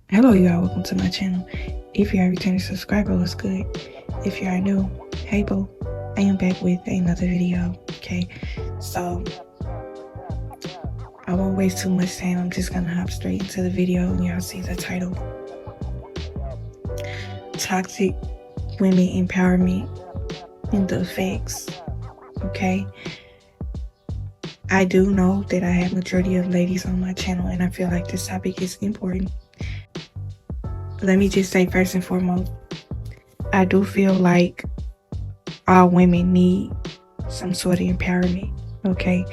Hello y'all, welcome to my channel. If you're a returning subscriber, what's good? If you are new, hey boo, I am back with another video. Okay, so I won't waste too much time. I'm just gonna hop straight into the video and y'all see the title: Toxic Women Empowerment and the Effects. Okay, I do know that I have majority of ladies on my channel and I feel like this topic is important. Let me just say first and foremost, I do feel like all women need some sort of empowerment, okay?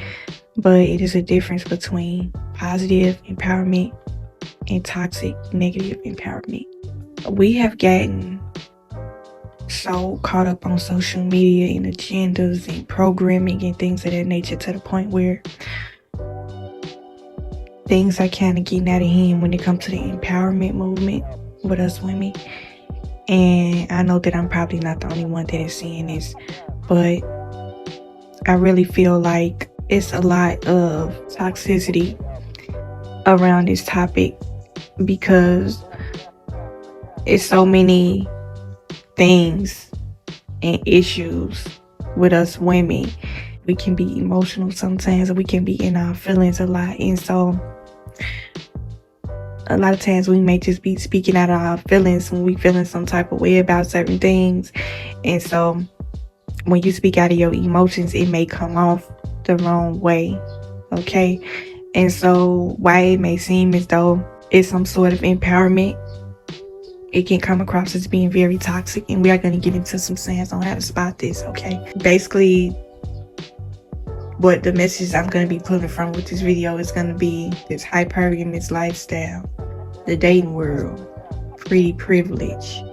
But it is a difference between positive empowerment and toxic negative empowerment. We have gotten so caught up on social media and agendas and programming and things of that nature to the point where things are kind of getting out of hand when it comes to the empowerment movement with us women. And I know that I'm probably not the only one that is seeing this, but I really feel like it's a lot of toxicity around this topic because it's so many things and issues with us women. We can be emotional sometimes, we can be in our feelings a lot, and so a lot of times we may just be speaking out of our feelings when we feeling some type of way about certain things. And so when you speak out of your emotions, it may come off the wrong way, okay? And so while it may seem as though it's some sort of empowerment, it can come across as being very toxic, and we are going to get into some signs on how to spot this, okay? Basically, what the message I'm going to be pulling from with this video is going to be this hypergamous lifestyle, the dating world, pretty privilege,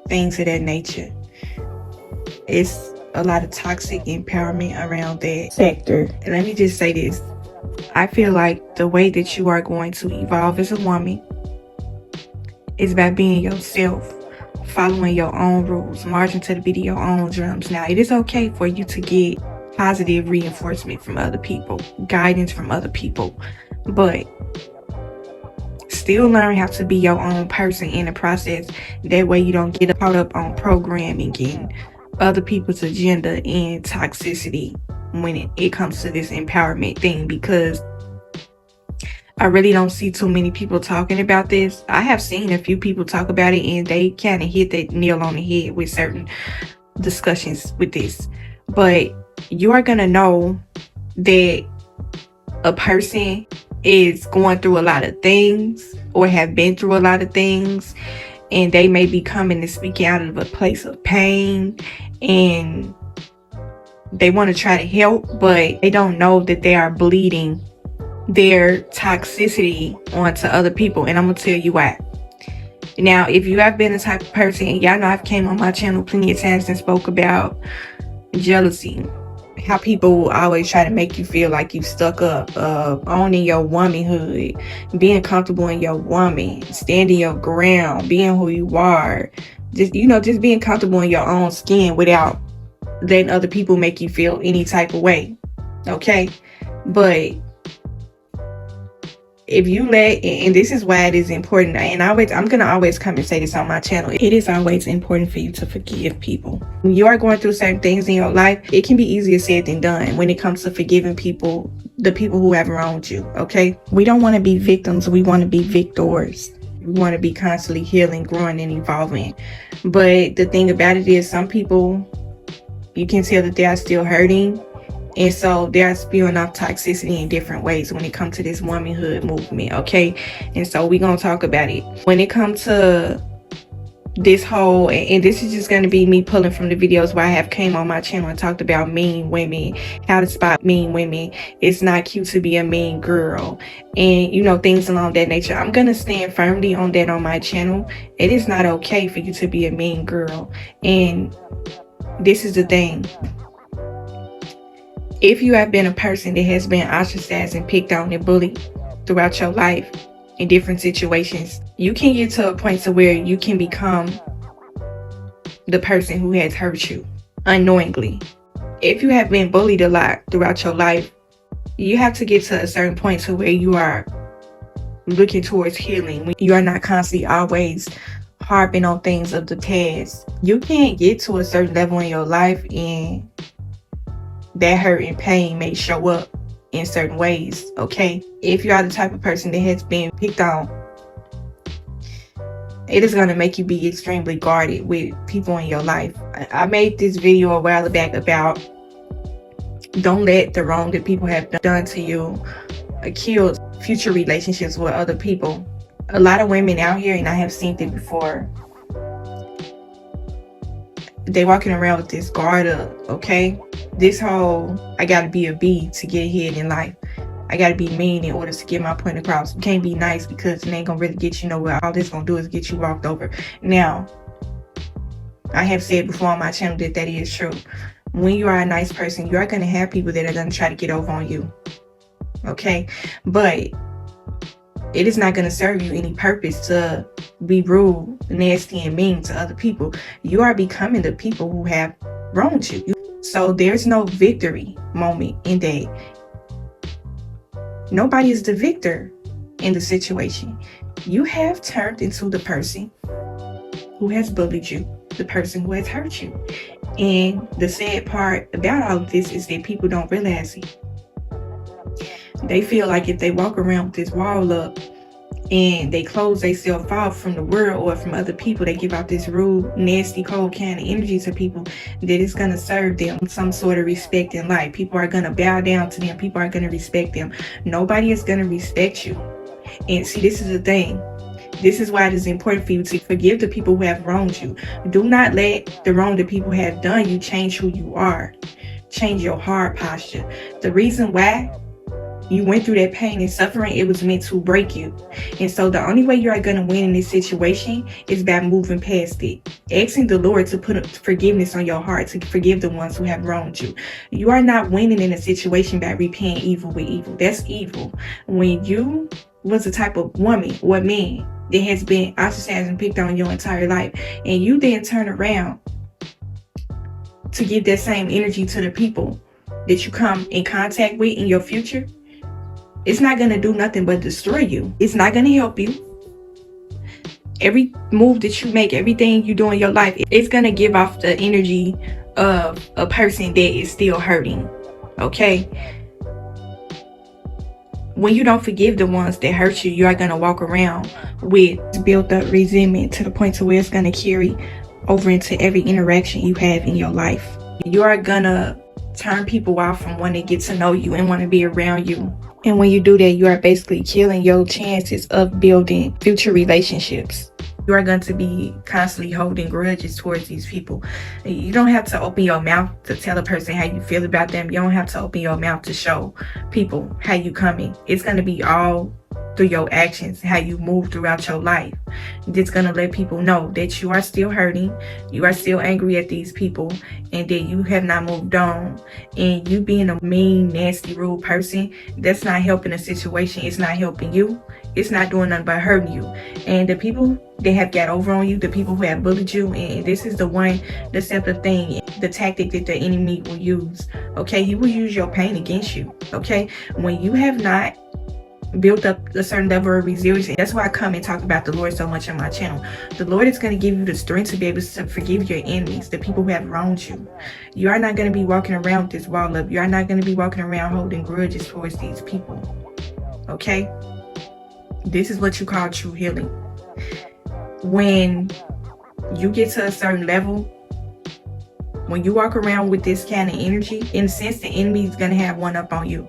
things of that nature. It's a lot of toxic empowerment around that sector. And let me just say this. I feel like the way that you are going to evolve as a woman is by being yourself, following your own rules, marching to the beat of your own drums. Now, it is okay for you to get positive reinforcement from other people, guidance from other people, but still learn how to be your own person in the process. That way you don't get caught up on programming and other people's agenda and toxicity when it comes to this empowerment thing, because I really don't see too many people talking about this. I have seen a few people talk about it and they kind of hit that nail on the head with certain discussions with this, but you are gonna know that a person is going through a lot of things or have been through a lot of things, and they may be coming and speaking out of a place of pain, and they want to try to help, but they don't know that they are bleeding their toxicity onto other people. And I'm gonna tell you why. Now, if you have been the type of person, and y'all know I've came on my channel plenty of times and spoke about jealousy, how people always try to make you feel like you stuck up, owning your womanhood, being comfortable in your woman, standing your ground, being who you are, just being comfortable in your own skin without letting other people make you feel any type of way, okay? But if you let, and this is why it is important, and I'm gonna always come and say this on my channel, it is always important for you to forgive people. When you are going through certain things in your life, it can be easier said than done when it comes to forgiving people, the people who have wronged you, okay? We don't want to be victims, we want to be victors. We want to be constantly healing, growing, and evolving. But the thing about it is, some people, you can tell that they are still hurting, and so they're spewing off toxicity in different ways when it comes to this womanhood movement, okay? And so we're going to talk about it. When it comes to this whole, and this is just going to be me pulling from the videos where I have came on my channel and talked about mean women, how to spot mean women. It's not cute to be a mean girl, and things along that nature. I'm going to stand firmly on that on my channel. It is not okay for you to be a mean girl. And this is the thing. If you have been a person that has been ostracized and picked on and bullied throughout your life in different situations, you can get to a point to where you can become the person who has hurt you unknowingly. If you have been bullied a lot throughout your life, you have to get to a certain point to where you are looking towards healing, when you are not constantly always harping on things of the past. You can't get to a certain level in your life and that hurt and pain may show up in certain ways, okay? If you are the type of person that has been picked on, it is going to make you be extremely guarded with people in your life. I made this video a while back about don't let the wrong that people have done to you kill future relationships with other people. A lot of women out here, and I have seen it before, they walking around with this guard up, okay? This whole, I gotta be a B to get ahead in life. I gotta be mean in order to get my point across. You can't be nice because it ain't gonna really get you nowhere. All this gonna do is get you walked over. Now, I have said before on my channel that is true. When you are a nice person, you are gonna have people that are gonna try to get over on you, okay? But it is not going to serve you any purpose to be rude, nasty, and mean to other people. You are becoming the people who have wronged you. So there's no victory moment in that. Nobody is the victor in the situation. You have turned into the person who has bullied you, the person who has hurt you. And the sad part about all of this is that people don't realize it. They feel like if they walk around with this wall up and they close themselves off from the world or from other people, they give out this rude, nasty, cold kind of energy to people, that it's going to serve them some sort of respect in life. People are going to bow down to them. People are going to respect them. Nobody is going to respect you. And see, this is the thing. This is why it is important for you to forgive the people who have wronged you. Do not let the wrong that people have done you change who you are. Change your heart posture. The reason why you went through that pain and suffering, it was meant to break you. And so the only way you are going to win in this situation is by moving past it. Asking the Lord to put forgiveness on your heart, to forgive the ones who have wronged you. You are not winning in a situation by repaying evil with evil. That's evil. When you was the type of woman or man that has been ostracized and picked on your entire life, and you then turn around to give that same energy to the people that you come in contact with in your future, it's not going to do nothing but destroy you. It's not going to help you. Every move that you make, everything you do in your life, it's going to give off the energy of a person that is still hurting. Okay? When you don't forgive the ones that hurt you, you are going to walk around with built up resentment to the point to where it's going to carry over into every interaction you have in your life. You are going to turn people off from wanting to get to know you and want to be around you. And when you do that, you are basically killing your chances of building future relationships. You are going to be constantly holding grudges towards these people. You don't have to open your mouth to tell a person how you feel about them. You don't have to open your mouth to show people how you coming. It's going to be all through your actions, how you move throughout your life. It's going to let people know that you are still hurting, you are still angry at these people, and that you have not moved on. And you being a mean, nasty, rude person, that's not helping the situation. It's not helping you. It's not doing nothing but hurting you. And the people that have got over on you, the people who have bullied you, and this is the deceptive thing, the tactic that the enemy will use. Okay, he will use your pain against you. Okay, when you have not built up a certain level of resilience. That's why I come and talk about the Lord so much on my channel. The Lord is going to give you the strength to be able to forgive your enemies, the people who have wronged you. You are not going to be walking around with this wall up. You are not going to be walking around holding grudges towards these people. Okay? This is what you call true healing. When you get to a certain level, when you walk around with this kind of energy, in a sense, the enemy is going to have one up on you.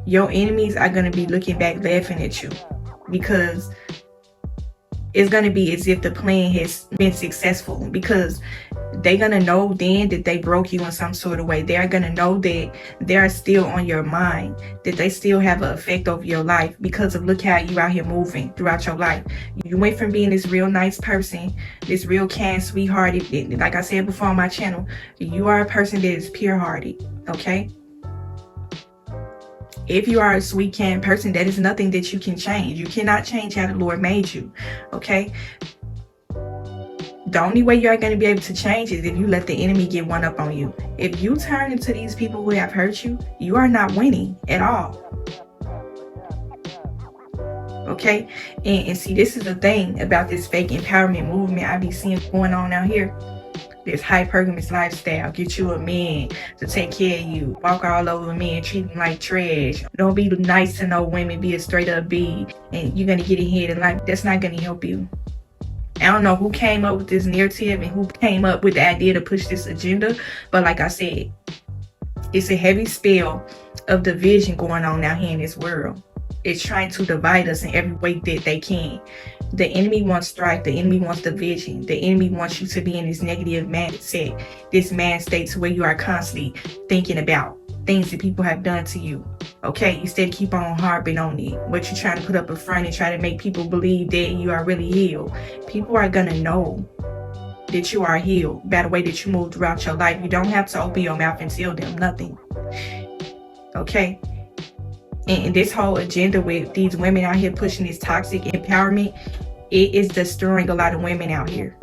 Your enemies are going to be looking back, laughing at you, because it's going to be as if the plan has been successful, because they're going to know then that they broke you in some sort of way. They're going to know that they're still on your mind, that they still have an effect over your life because of look how you out here moving throughout your life. You went from being this real nice person, this real kind, sweethearted, like I said before on my channel, you are a person that is pure-hearted, okay? If you are a sweet, kind person, that is nothing that you can change. You cannot change how the Lord made you, okay? The only way you are going to be able to change is if you let the enemy get one up on you. If you turn into these people who have hurt you, you are not winning at all. Okay, and see, this is the thing about this fake empowerment movement I be seeing going on out here. This hypergamous lifestyle, get you a man to take care of you, walk all over men, treat them like trash, don't be nice to no women, be a straight up B, and you're gonna get ahead in life. That's not gonna help you. I don't know who came up with this narrative and who came up with the idea to push this agenda, but like I said, it's a heavy spell of division going on out here in this world. It's trying to divide us in every way that they can. The enemy wants strife. The enemy wants division. The enemy wants you to be in this negative mindset, this man state to where you are constantly thinking about things that people have done to you. Okay, instead keep on harping on it. What you're trying to put up in front and try to make people believe that you are really healed. People are gonna know that you are healed by the way that you move throughout your life. You don't have to open your mouth and tell them nothing. Okay? And this whole agenda with these women out here pushing this toxic empowerment, it is destroying a lot of women out here.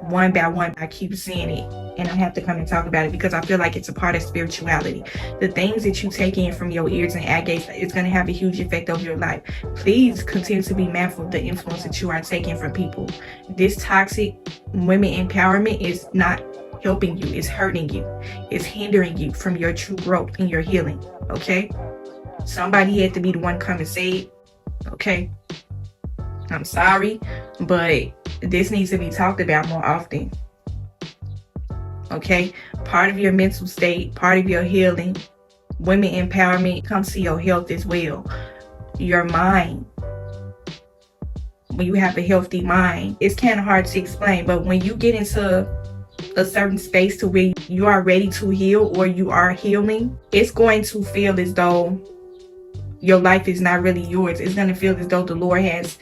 One by one, I keep seeing it. And I have to come and talk about it because I feel like it's a part of spirituality. The things that you take in from your ears and eye gates, it's going to have a huge effect over your life. Please continue to be mindful of the influence that you are taking from people. This toxic women empowerment is not helping you. It's hurting you. It's hindering you from your true growth and your healing. Okay? Somebody had to be the one come and say it. Okay? I'm sorry, but this needs to be talked about more often. Okay? Part of your mental state, part of your healing, women empowerment comes to your health as well. Your mind. When you have a healthy mind, it's kind of hard to explain, but when you get into a certain space to where you are ready to heal or you are healing, it's going to feel as though your life is not really yours. It's going to feel as though the Lord has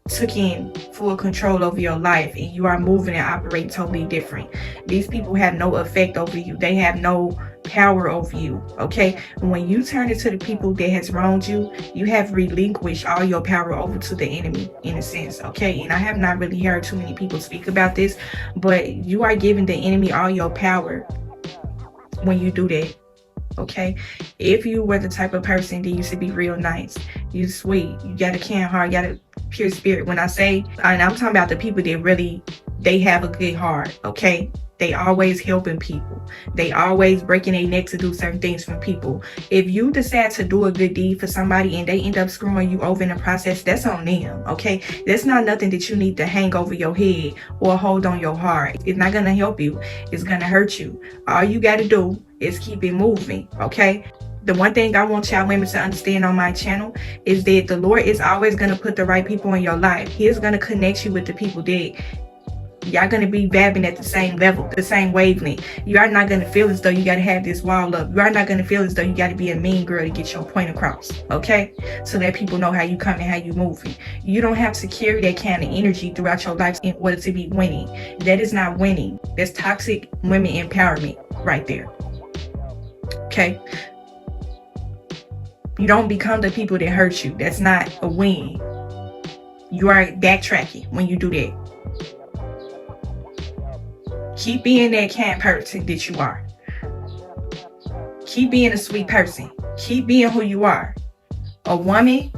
took in full control over your life and you are moving and operating totally different. These people have no effect over you. They have no power over you. Okay? When you turn it to the people that has wronged you, you have relinquished all your power over to the enemy in a sense. Okay? And I have not really heard too many people speak about this, but you are giving the enemy all your power when you do that. Okay, if you were the type of person that used to be real nice, you sweet, you got a kind heart, you got a pure spirit. When I say, and I'm talking about the people that really, they have a good heart. Okay, they always helping people. They always breaking their neck to do certain things for people. If you decide to do a good deed for somebody and they end up screwing you over in the process, that's on them. Okay, that's not nothing that you need to hang over your head or hold on your heart. It's not gonna help you. It's gonna hurt you. All you gotta do is keep it moving. Okay, the one thing I want y'all women to understand on my channel is that the Lord is always gonna put the right people in your life. He is gonna connect you with the people that y'all gonna be vibing at the same level, the same wavelength. You are not gonna feel as though you gotta have this wall up. You are not gonna feel as though you gotta be a mean girl to get your point across. Okay, so that people know how you come and how you moving. You don't have to carry that kind of energy throughout your life in order to be winning. That is not winning. That's toxic women empowerment right there. Okay, you don't become the people that hurt you. That's not a win. You are backtracking when you do that. Keep being that kind person that you are. Keep being a sweet person. Keep being who you are. A woman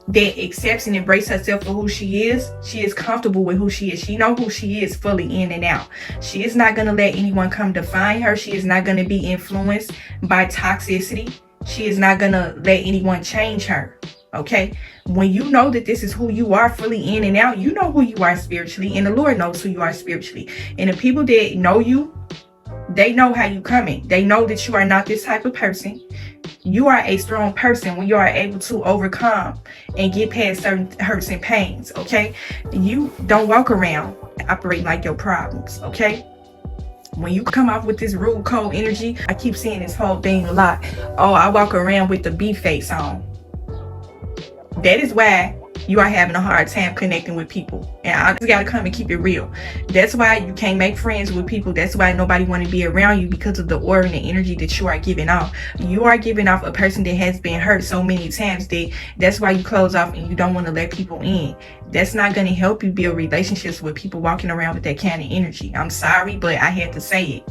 that accepts and embraces herself for who she is comfortable with who she is. She knows who she is fully in and out. She is not going to let anyone come define her. She is not going to be influenced by toxicity. She is not going to let anyone change her. Okay? When you know that this is who you are fully in and out, you know who you are spiritually, and the Lord knows who you are spiritually. And the people that know you, they know how you coming. They know that you are not this type of person. You are a strong person when you are able to overcome and get past certain hurts and pains. Okay? You don't walk around operating like your problems. Okay? When you come off with this rude, cold energy, I keep seeing this whole thing a lot. Oh, I walk around with the B face on. That is why you are having a hard time connecting with people. And I just gotta come and keep it real. That's why you can't make friends with people. That's why nobody want to be around you, because of the aura and the energy that you are giving off. You are giving off a person that has been hurt so many times that's why you close off and you don't want to let people in. That's not going to help you build relationships with people walking around with that kind of energy. I'm sorry, but I had to say it.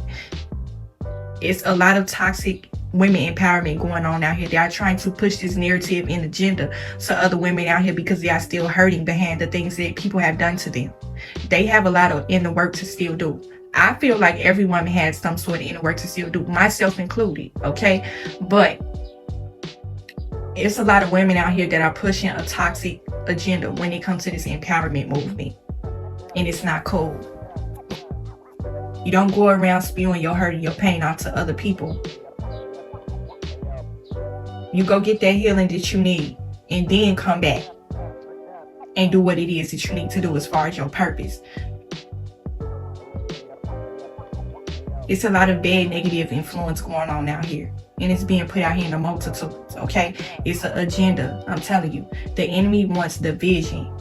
It's a lot of toxic women empowerment going on out here. They are trying to push this narrative and agenda to other women out here because they are still hurting behind the things that people have done to them. They have a lot of inner work to still do. I feel like every woman has some sort of inner work to still do, myself included, okay? But it's a lot of women out here that are pushing a toxic agenda when it comes to this empowerment movement. And it's not cool. You don't go around spewing your hurt and your pain out to other people. You go get that healing that you need and then come back and do what it is that you need to do as far as your purpose. It's a lot of bad negative influence going on out here. And it's being put out here in the multitudes, okay? It's an agenda, I'm telling you. The enemy wants division.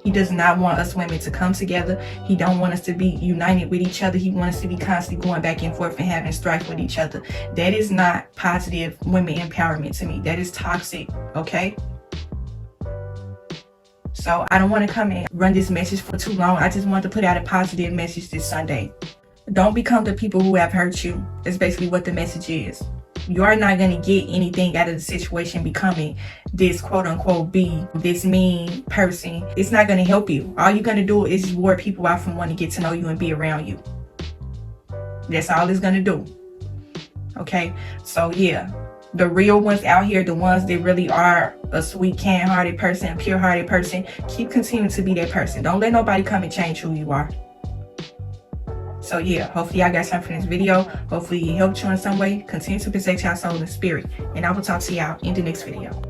He does not want us women to come together. He don't want us to be united with each other. He wants us to be constantly going back and forth and having strife with each other. That is not positive women empowerment to me. That is toxic, okay? So I don't want to come and run this message for too long. I just want to put out a positive message this Sunday. Don't become the people who have hurt you. That's basically what the message is. You are not going to get anything out of the situation becoming this quote unquote be this mean person. It's not going to help you. All you're going to do is ward people out from wanting to get to know you and be around you. That's all it's going to do. Okay? So yeah, the real ones out here, the ones that really are a sweet, kind-hearted person, pure-hearted person, keep continuing to be that person. Don't let nobody come and change who you are. So yeah, hopefully y'all got something from this video. Hopefully it helped you in some way. Continue to protect your soul and spirit. And I will talk to y'all in the next video.